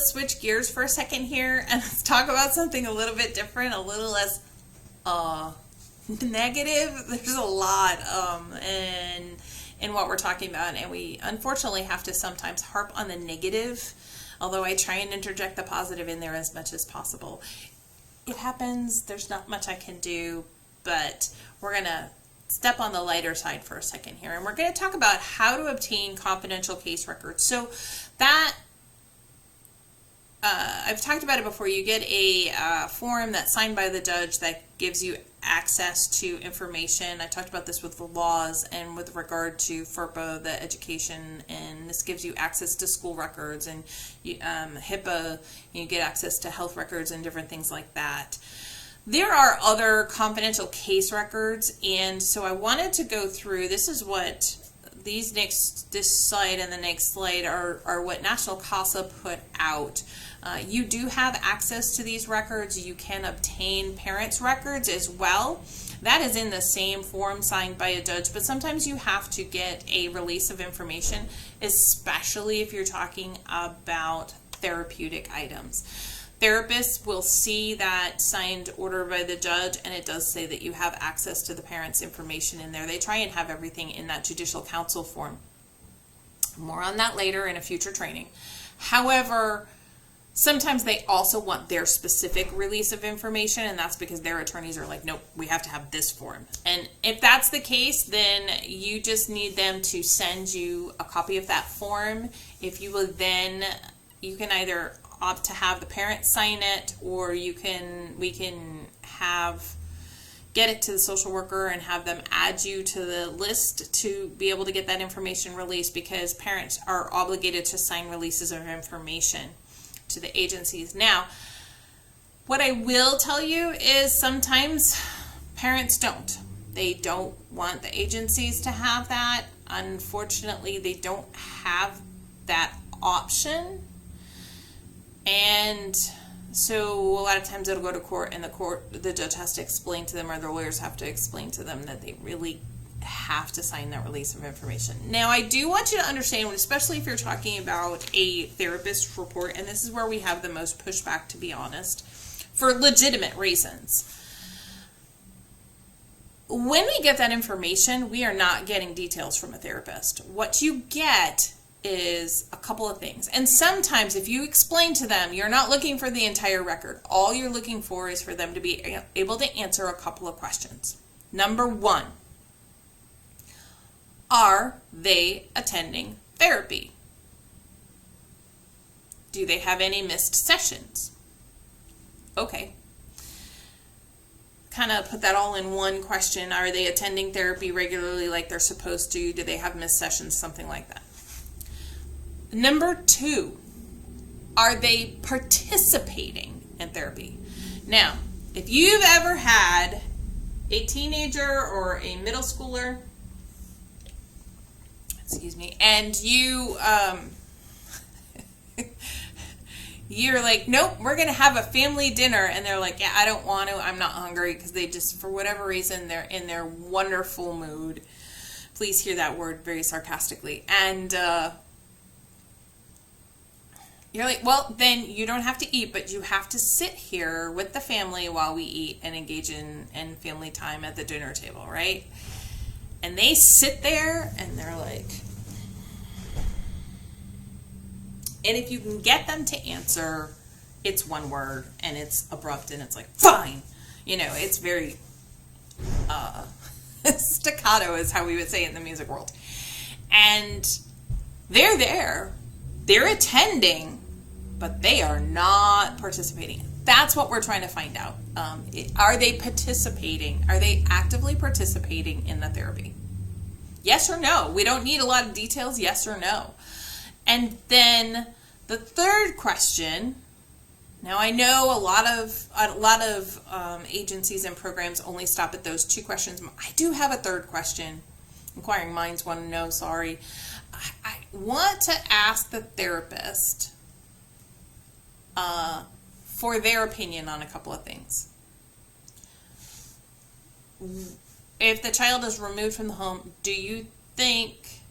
let's switch gears for a second here and let's talk about something a little bit different, a little less negative. There's a lot in what we're talking about, and we unfortunately have to sometimes harp on the negative, although I try and interject the positive in there as much as possible. It happens. There's not much I can do, but we're going to step on the lighter side for a second here, and we're going to talk about how to obtain confidential case records. So that I've talked about it before. You get a form that's signed by the judge that gives you access to information. I talked about this with the laws and with regard to FERPA, the education, and this gives you access to school records, and HIPAA, you get access to health records and different things like that. There are other confidential case records, and so I wanted to go through, this is what this slide and the next slide are what National CASA put out. You do have access to these records. You can obtain parents' records as well. That is in the same form signed by a judge, but sometimes you have to get a release of information, especially if you're talking about therapeutic items. Therapists will see that signed order by the judge, and it does say that you have access to the parents' information in there. They try and have everything in that judicial counsel form. More on that later in a future training. However, sometimes they also want their specific release of information, and that's because their attorneys are like, nope, we have to have this form. And if that's the case, then you just need them to send you a copy of that form. If you will, then you can either opt to have the parents sign it, or we can get it to the social worker and have them add you to the list to be able to get that information released, because parents are obligated to sign releases of information to the agencies. Now, what I will tell you is sometimes parents don't. They don't want the agencies to have that. Unfortunately, they don't have that option. And so a lot of times it'll go to court, and the judge has to explain to them, or the lawyers have to explain to them, that they really have to sign that release of information. Now, I do want you to understand, especially if you're talking about a therapist report, and this is where we have the most pushback, to be honest, for legitimate reasons. When we get that information, we are not getting details from a therapist. What you get is a couple of things. And sometimes if you explain to them, you're not looking for the entire record. All you're looking for is for them to be able to answer a couple of questions. Number one, are they attending therapy? Do they have any missed sessions? Okay. Kind of put that all in one question. Are they attending therapy regularly like they're supposed to? Do they have missed sessions? Something like that. Number two, are they participating in therapy? Now, if you've ever had a teenager or a middle schooler, excuse me, and you're like, nope, we're going to have a family dinner, and they're like, yeah, I don't want to, I'm not hungry, because they just, for whatever reason, they're in their wonderful mood. Please hear that word very sarcastically. And you're like, well, then you don't have to eat, but you have to sit here with the family while we eat and engage in family time at the dinner table, right? And they sit there and they're like, and if you can get them to answer, it's one word and it's abrupt and it's like, fine. You know, it's very staccato is how we would say it in the music world. And they're there, they're attending, but they are not participating. That's what we're trying to find out. Are they participating? Are they actively participating in the therapy? Yes or no? We don't need a lot of details, yes or no. And then the third question, now I know a lot of agencies and programs only stop at those two questions. I do have a third question. Inquiring minds want to know, sorry. I want to ask the therapist for their opinion on a couple of things. If the child is removed from the home, do you think,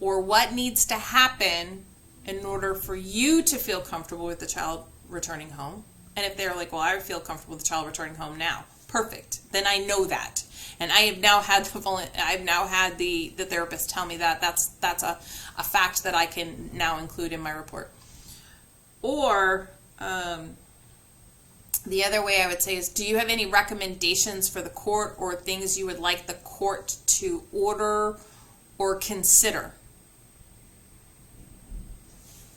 or what needs to happen in order for you to feel comfortable with the child returning home. And if they're like, well, I feel comfortable with the child returning home now, perfect. Then I know that. And I have now had the therapist tell me that that's a fact that I can now include in my report. Or the other way I would say is, do you have any recommendations for the court or things you would like the court to order or consider?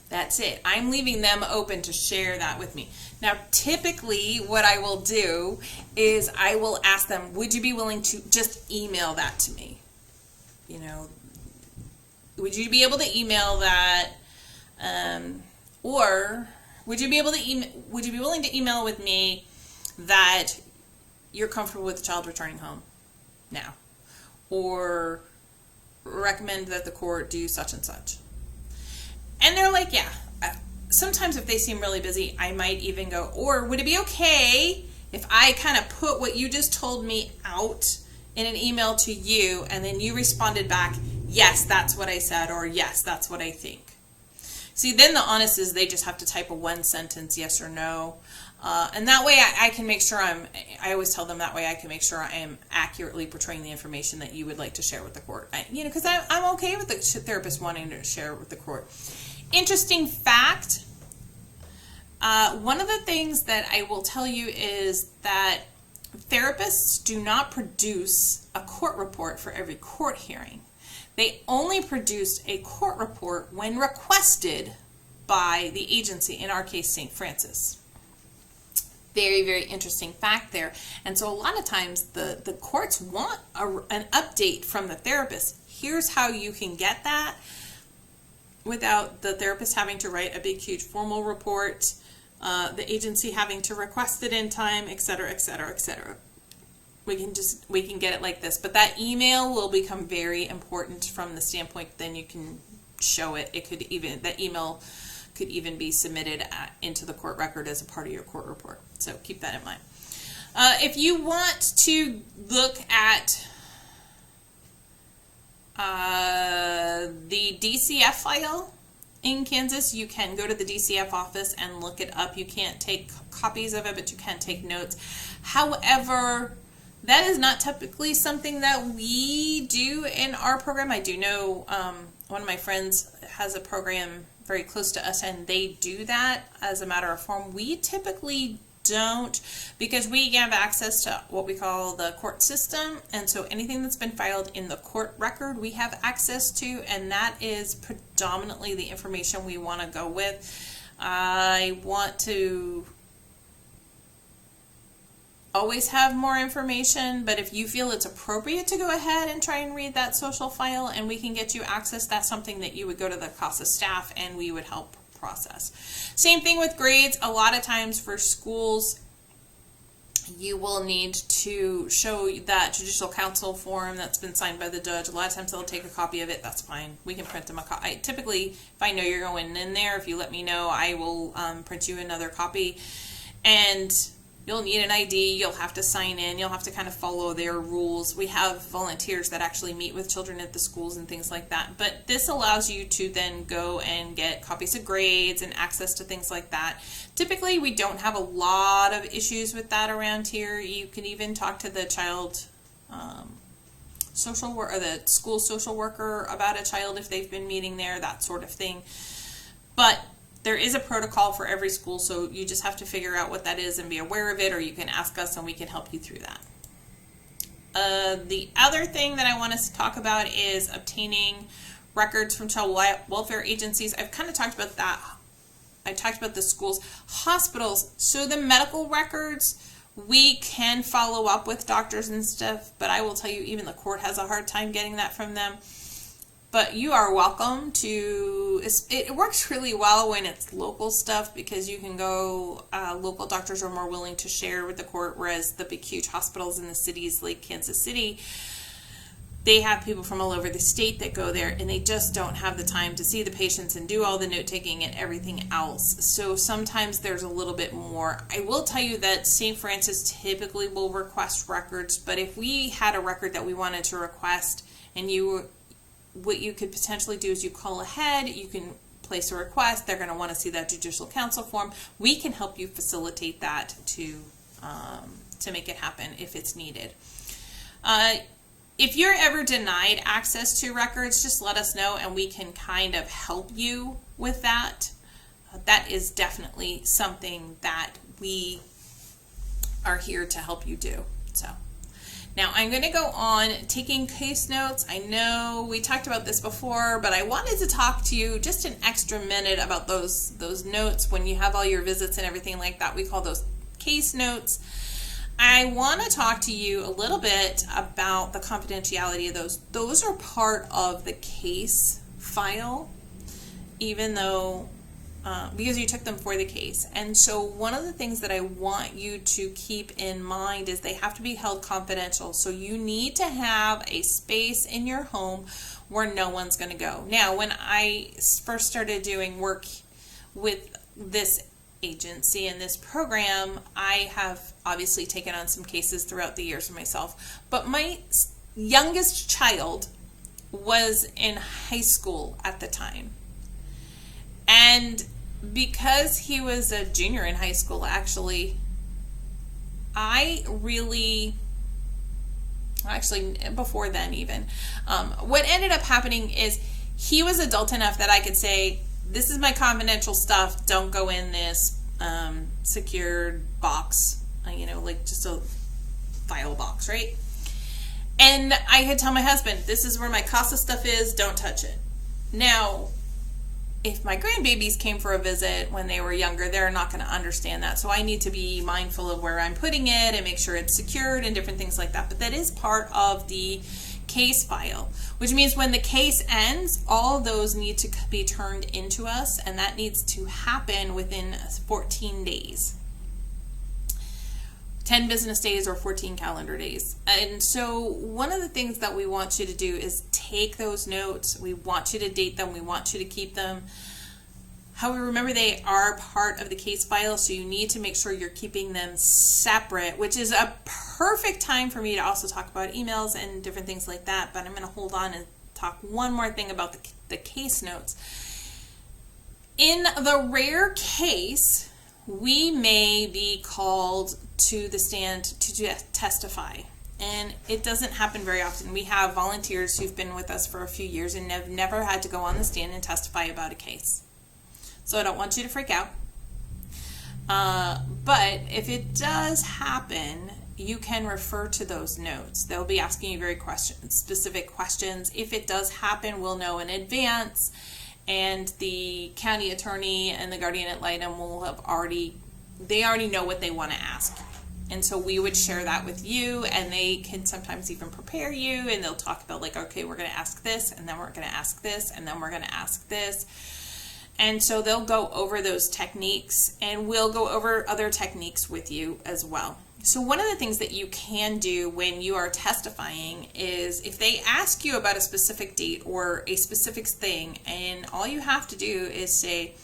That's it. I'm leaving them open to share that with me. Now, typically what I will do is I will ask them, would you be willing to just email that to me? You know, would you be able to email that? Or would you be willing to email with me that you're comfortable with the child returning home now? Or recommend that the court do such and such? And they're like, yeah. Sometimes if they seem really busy, I might even go, or would it be okay if I kind of put what you just told me out in an email to you, and then you responded back, yes, that's what I said, or yes, that's what I think. See, then the honest is they just have to type a one sentence yes or no. And that way I can make sure I always tell them that way I can make sure I am accurately portraying the information that you would like to share with the court. Because I'm okay with the therapist wanting to share with the court. Interesting fact, one of the things that I will tell you is that therapists do not produce a court report for every court hearing. They only produce a court report when requested by the agency, in our case, St. Francis. Very, very interesting fact there. And so a lot of times the courts want an update from the therapist. Here's how you can get that without the therapist having to write a big, huge formal report, the agency having to request it in time, etc., etc., etc. We can get it like this. But that email will become very important from the standpoint then you can show it. That email could even be submitted into the court record as a part of your court report. So keep that in mind. If you want to look at the DCF file in Kansas, you can go to the DCF office and look it up. You can't take copies of it, but you can take notes. However, that is not typically something that we do in our program. I do know one of my friends has a program very close to us, and they do that as a matter of form. We typically don't, because we have access to what we call the court system, and so anything that's been filed in the court record we have access to, and that is predominantly the information we want to go with. I want to always have more information, but if you feel it's appropriate to go ahead and try and read that social file and we can get you access, that's something that you would go to the CASA staff and we would help process. Same thing with grades. A lot of times for schools, you will need to show that judicial council form that's been signed by the judge. A lot of times they'll take a copy of it. That's fine. We can print them a copy. Typically, if I know you're going in there, if you let me know, I will print you another copy. And you'll need an ID, you'll have to sign in, you'll have to kind of follow their rules. We have volunteers that actually meet with children at the schools and things like that. But this allows you to then go and get copies of grades and access to things like that. Typically, we don't have a lot of issues with that around here. You can even talk to the child social worker or the school social worker about a child if they've been meeting there, that sort of thing. But there is a protocol for every school, so you just have to figure out what that is and be aware of it, or you can ask us and we can help you through that. The other thing that I want us to talk about is obtaining records from child welfare agencies. I've kind of talked about that. I talked about the schools, hospitals. So the medical records, we can follow up with doctors and stuff, but I will tell you, even the court has a hard time getting that from them. But you are welcome to, it works really well when it's local stuff, because you can go, local doctors are more willing to share with the court, whereas the big huge hospitals in the cities like Kansas City, they have people from all over the state that go there, and they just don't have the time to see the patients and do all the note taking and everything else. So sometimes there's a little bit more. I will tell you that St. Francis typically will request records, but if we had a record that we wanted to request and what you could potentially do is you call ahead, you can place a request, they're going to want to see that judicial counsel form. We can help you facilitate that to make it happen if it's needed. If you're ever denied access to records, just let us know and we can kind of help you with that. That is definitely something that we are here to help you do. So now I'm going to go on taking case notes. I know we talked about this before, but I wanted to talk to you just an extra minute about those notes when you have all your visits and everything like that. We call those case notes. I want to talk to you a little bit about the confidentiality of those. Those are part of the case file, even though because you took them for the case. And so one of the things that I want you to keep in mind is they have to be held confidential. So you need to have a space in your home where no one's going to go. Now, when I first started doing work with this agency and this program, I have obviously taken on some cases throughout the years for myself. But my youngest child was in high school at the time. And because he was a junior in high school, actually, before then even, what ended up happening is he was adult enough that I could say, this is my confidential stuff, don't go in this secured box, like just a file box, right? And I could tell my husband, this is where my CASA stuff is, don't touch it. Now, if my grandbabies came for a visit when they were younger, they're not going to understand that. So I need to be mindful of where I'm putting it and make sure it's secured and different things like that. But that is part of the case file, which means when the case ends, all those need to be turned into us, and that needs to happen within 14 days. 10 business days or 14 calendar days. And so one of the things that we want you to do is take those notes. We want you to date them. We want you to keep them. However, remember they are part of the case file, so you need to make sure you're keeping them separate, which is a perfect time for me to also talk about emails and different things like that. But I'm going to hold on and talk one more thing about the case notes. In the rare case, we may be called to the stand to testify. And it doesn't happen very often. We have volunteers who've been with us for a few years and have never had to go on the stand and testify about a case. So I don't want you to freak out. But if it does happen, you can refer to those notes. They'll be asking you very specific questions. If it does happen, we'll know in advance. And the county attorney and the guardian ad litem will have already know what they want to ask. And so we would share that with you, and they can sometimes even prepare you, and they'll talk about like, okay, we're going to ask this, and then we're going to ask this, and then we're going to ask this. And so they'll go over those techniques, and we'll go over other techniques with you as well. So one of the things that you can do when you are testifying is if they ask you about a specific date or a specific thing, and all you have to do is say,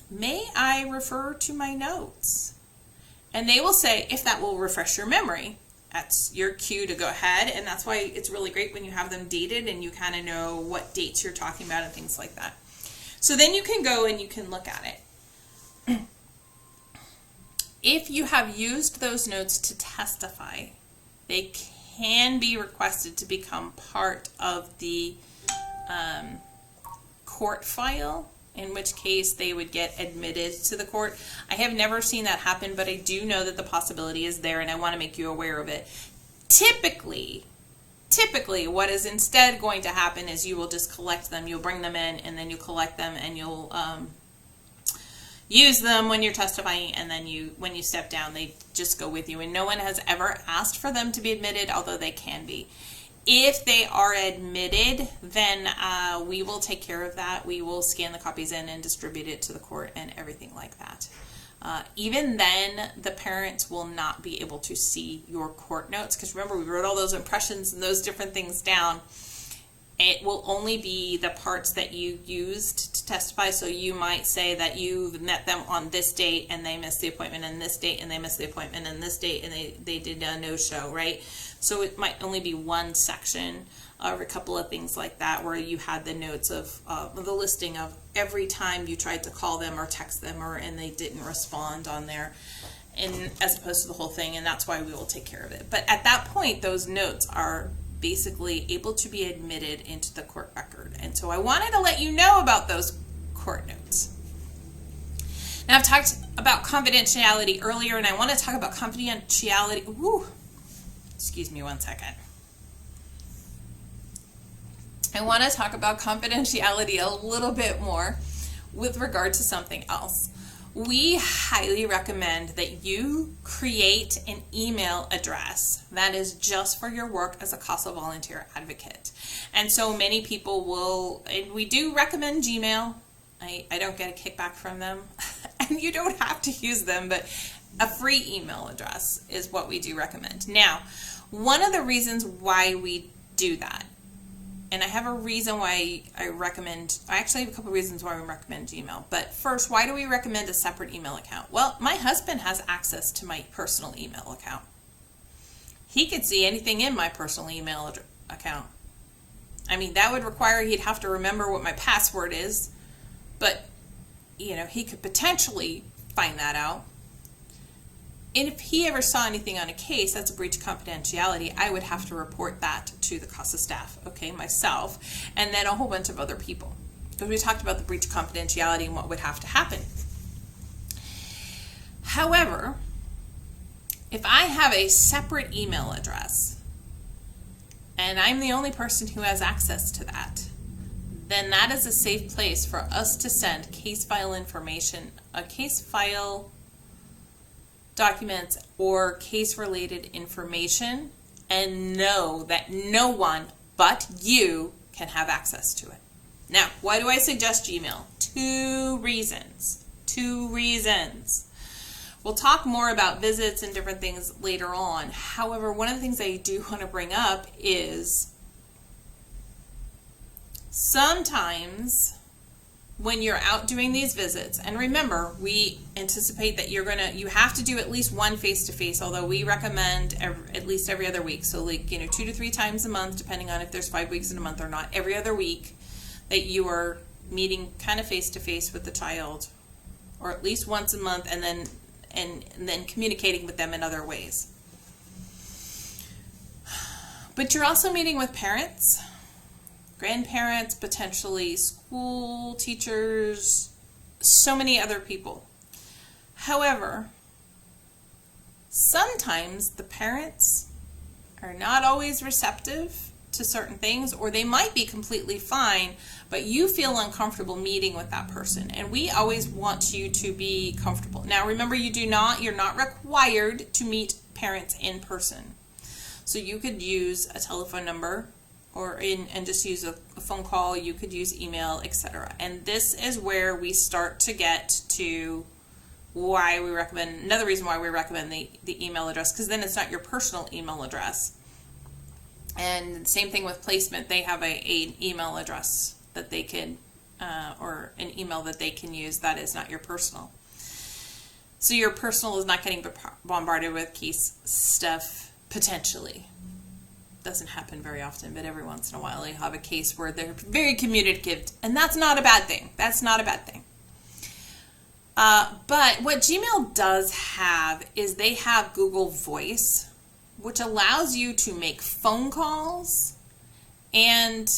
may I refer to my notes? And they will say, if that will refresh your memory. That's your cue to go ahead, and that's why it's really great when you have them dated and you kind of know what dates you're talking about and things like that. So then you can go and you can look at it. If you have used those notes to testify, they can be requested to become part of the court file, in which case they would get admitted to the court. I have never seen that happen, but I do know that the possibility is there, and I want to make you aware of it. Typically, what is instead going to happen is you will just collect them, you'll bring them in, and then you collect them, and you'll use them when you're testifying, and then when you step down, they just go with you. And no one has ever asked for them to be admitted, although they can be. If they are admitted, then we will take care of that. We will scan the copies in and distribute it to the court and everything like that. Even then, the parents will not be able to see your court notes, because remember, we wrote all those impressions and those different things down. It will only be the parts that you used to testify. So you might say that you met them on this date and they missed the appointment, and this date and they missed the appointment, and this date and they did a no-show, right? So it might only be one section or a couple of things like that, where you had the notes of the listing of every time you tried to call them or text them and they didn't respond on there, and as opposed to the whole thing. And that's why we will take care of it. But at that point, those notes are basically able to be admitted into the court record. And so I wanted to let you know about those court notes. Now, I've talked about confidentiality earlier, and I want to talk about confidentiality. Woo, excuse me one second. I want to talk about confidentiality a little bit more with regard to something else. We highly recommend that you create an email address that is just for your work as a CASA volunteer advocate. And so many people will, and we do recommend Gmail. I don't get a kickback from them, and you don't have to use them, but a free email address is what we do recommend. Now, one of the reasons why we do that, and I have a reason why I actually have a couple of reasons why we recommend Gmail. But first, why do we recommend a separate email account? Well, my husband has access to my personal email account. He could see anything in my personal email account. I mean, that would require he'd have to remember what my password is, but, you know, he could potentially find that out. And if he ever saw anything on a case that's a breach of confidentiality, I would have to report that to the CASA staff, okay, myself, and then a whole bunch of other people. Because we talked about the breach of confidentiality and what would have to happen. However, if I have a separate email address, and I'm the only person who has access to that, then that is a safe place for us to send case file information, case file documents or case-related information, and know that no one but you can have access to it. Now, why do I suggest Gmail? Two reasons. We'll talk more about visits and different things later on. However, one of the things I do want to bring up is sometimes when you're out doing these visits, and remember, we anticipate that you have to do at least one face-to-face, although we recommend at least every other week. So 2 to 3 times a month, depending on if there's 5 weeks in a month or not, every other week that you are meeting kind of face-to-face with the child, or at least once a month, and then communicating with them in other ways. But you're also meeting with parents, grandparents, potentially school teachers, so many other people. However, sometimes the parents are not always receptive to certain things, or they might be completely fine, but you feel uncomfortable meeting with that person. And we always want you to be comfortable. Now, remember, you're not required to meet parents in person. So you could use a telephone number and just use a phone call. You could use email, etc. And this is where we start to get to why we recommend, another reason why we recommend the email address, because then it's not your personal email address. And same thing with placement. They have an email address that they can, or an email that they can use that is not your personal. So your personal is not getting bombarded with case stuff, potentially. Doesn't happen very often, but every once in a while you have a case where they're very communicative, and that's not a bad thing. But what Gmail does have is they have Google Voice, which allows you to make phone calls and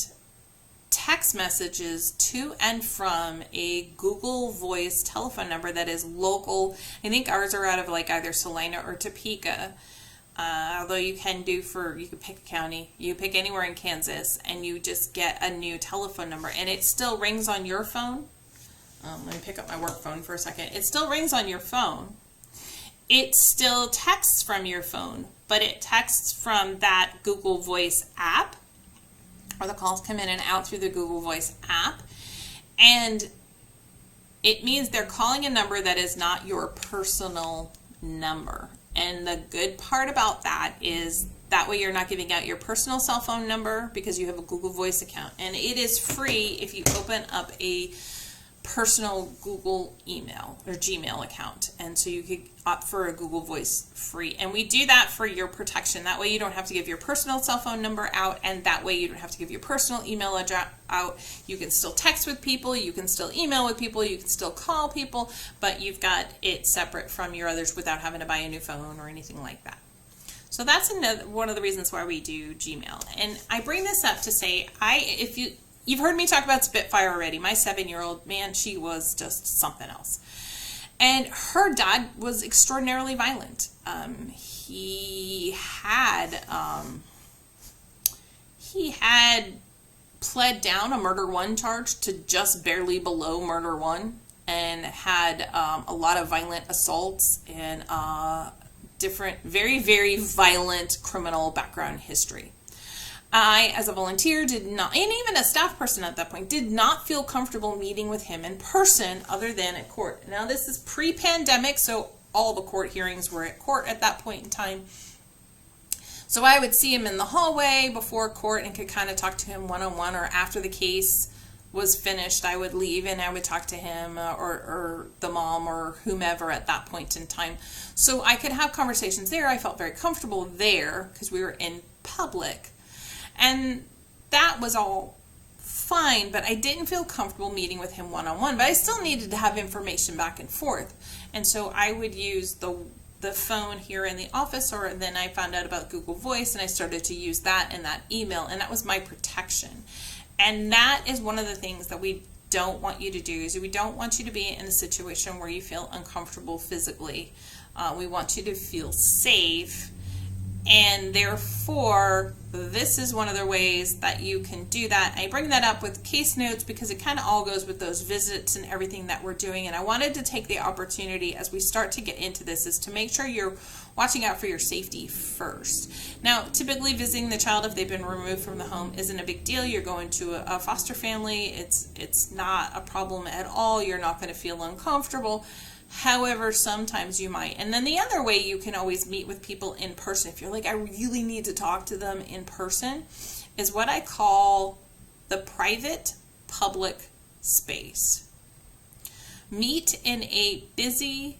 text messages to and from a Google Voice telephone number that is local. I think ours are out of either Salina or Topeka. Although you can pick a county, you pick anywhere in Kansas, and you just get a new telephone number, and it still rings on your phone. Let me pick up my work phone for a second. It still rings on your phone. It still texts from your phone, but it texts from that Google Voice app, or the calls come in and out through the Google Voice app, and it means they're calling a number that is not your personal number. And the good part about that is that way you're not giving out your personal cell phone number because you have a Google Voice account. And it is free if you open up a personal Google email or Gmail account. And so you could opt for a Google Voice free. And we do that for your protection. That way you don't have to give your personal cell phone number out, and that way you don't have to give your personal email address out. You can still text with people, you can still email with people, you can still call people, but you've got it separate from your others without having to buy a new phone or anything like that. So that's one of the reasons why we do Gmail. And I bring this up to say, you've heard me talk about Spitfire already. My 7-year-old, man, she was just something else. And her dad was extraordinarily violent. He had pled down a murder 1 charge to just barely below murder 1, and had a lot of violent assaults and different, very, very violent criminal background history. I, as a volunteer, did not, and even a staff person at that point, did not feel comfortable meeting with him in person other than at court. Now, this is pre-pandemic, so all the court hearings were at court at that point in time. So I would see him in the hallway before court and could kind of talk to him one-on-one, or after the case was finished, I would leave and I would talk to him or the mom or whomever at that point in time. So I could have conversations there. I felt very comfortable there because we were in public. And that was all fine, but I didn't feel comfortable meeting with him one-on-one, but I still needed to have information back and forth. And so I would use the phone here in the office, or then I found out about Google Voice and I started to use that and that email, and that was my protection. And that is one of the things that we don't want you to do, is we don't want you to be in a situation where you feel uncomfortable physically. We want you to feel safe. And therefore, this is one of the ways that you can do that. I bring that up with case notes because it kind of all goes with those visits and everything that we're doing. And I wanted to take the opportunity as we start to get into this is to make sure you're watching out for your safety first. Now, typically visiting the child if they've been removed from the home isn't a big deal. You're going to a foster family. It's not a problem at all. You're not going to feel uncomfortable. However, sometimes you might. And then the other way you can always meet with people in person, if you're like, I really need to talk to them in person, is what I call the private public space. Meet in a busy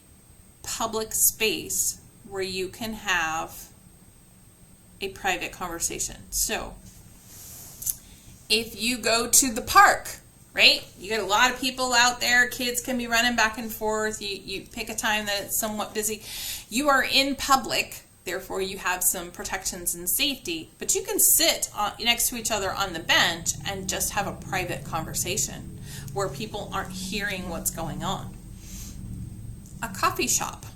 public space where you can have a private conversation. So, if you go to the park, right? You get a lot of people out there. Kids can be running back and forth. You pick a time that it's somewhat busy. You are in public, therefore you have some protections and safety. But you can sit next to each other on the bench and just have a private conversation where people aren't hearing what's going on. A coffee shop.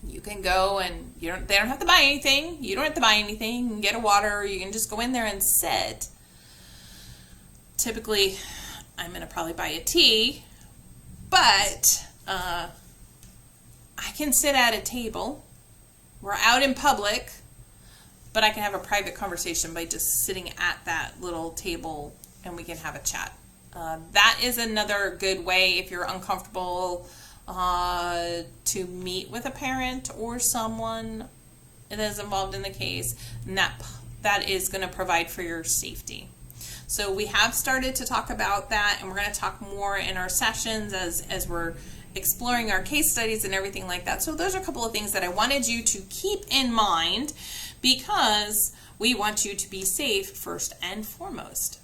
You can go and they don't have to buy anything. You don't have to buy anything. You can get a water, or you can just go in there and sit. Typically, I'm going to probably buy a tea, but I can sit at a table. We're out in public, but I can have a private conversation by just sitting at that little table, and we can have a chat. That is another good way if you're uncomfortable to meet with a parent or someone that is involved in the case, and that is going to provide for your safety. So we have started to talk about that, and we're going to talk more in our sessions as we're exploring our case studies and everything like that. So those are a couple of things that I wanted you to keep in mind, because we want you to be safe first and foremost.